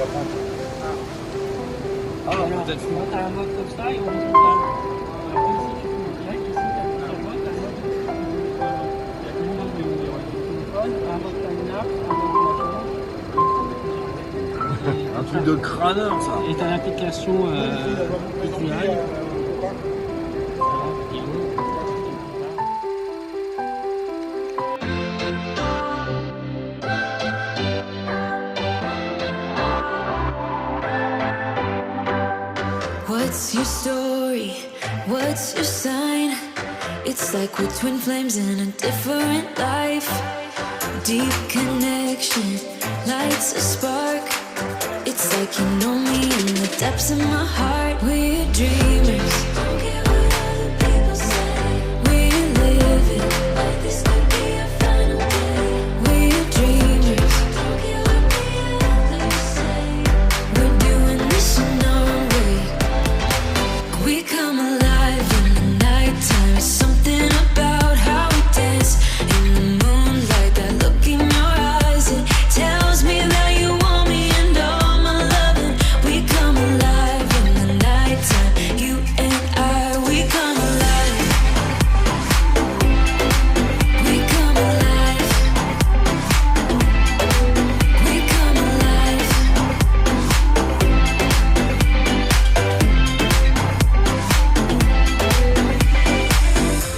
va prendre. Ah, Alors, peut-être. moi, t'as un mode comme ça et horizontal. Après, ici, tu fais direct. Ici, t'as plusieurs modes. T'as le mode il y a une mode de téléphone, t'as un mode time-lapse, un mode de Un truc de crâneur, ça. et t'as l'application visuelle. What's your story? What's your sign? It's like we're twin flames in a different life. Deep connection lights a spark. It's like you know me in the depths of my heart. We're dreamers. Don't care what other people say. We're living like this could be our final day. We're dreamers. Don't care what the others say. We're doing this in our way. We come alive in the nighttime. It's something about how we dance in the moonlight. That look in your eyes, it tells me that you want me and all my loving. We come alive in the nighttime. You and I, we come alive. We come alive. We come alive.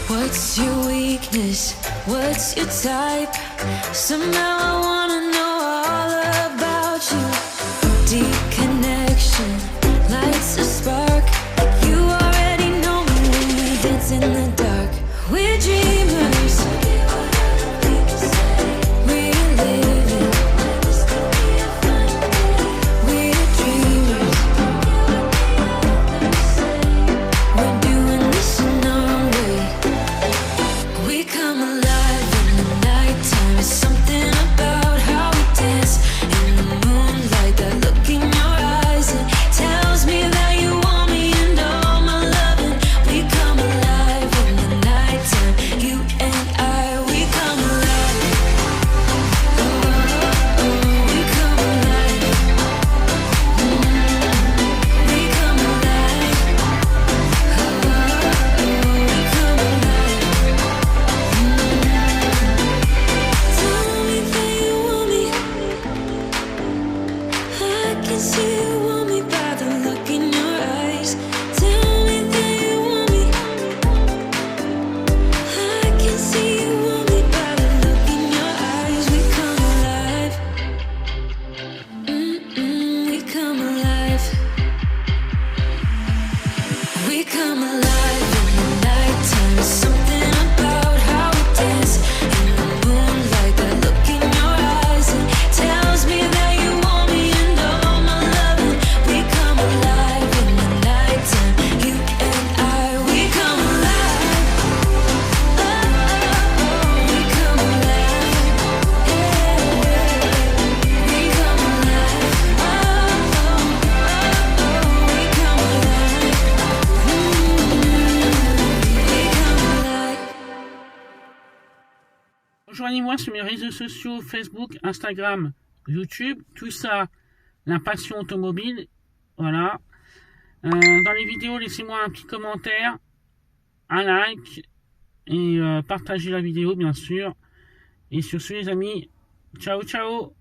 What's your weakness? What's your type? Somehow I wanna know all about you. Deep connection lights a spark. You already know me when we dance in the dark. We're dreamers. We're living. We're dreamers. We're doing this in our way. We come alive in the nighttime. It's something about how we dance in the moonlight. That look in your eyes, it tells me that you want me and all my loving. We come alive in the nighttime. You and I, we come alive. Oh, oh, we come alive. We come alive. Oh, we come alive. Tell me that you want me. I can see you want me by the look in your eyes. Tell me that you want me. I can see you want me by the look in your eyes. We come alive. We come alive. We come alive in the nighttime. It's something about how we dance in the moonlight. That look in your eyes, it tells me that you want me and all my loving. We come alive in the nighttime. You and I, we come alive. Oh, oh, oh, we come alive. Yeah, we come alive. Oh, oh, oh, oh, we come alive. We come alive. Rejoignez-moi sur mes réseaux sociaux Facebook, Instagram, YouTube, tout ça, la passion automobile, voilà. Dans les vidéos, laissez-moi un petit commentaire, un like et partagez la vidéo bien sûr. Et sur ce les amis, ciao ciao.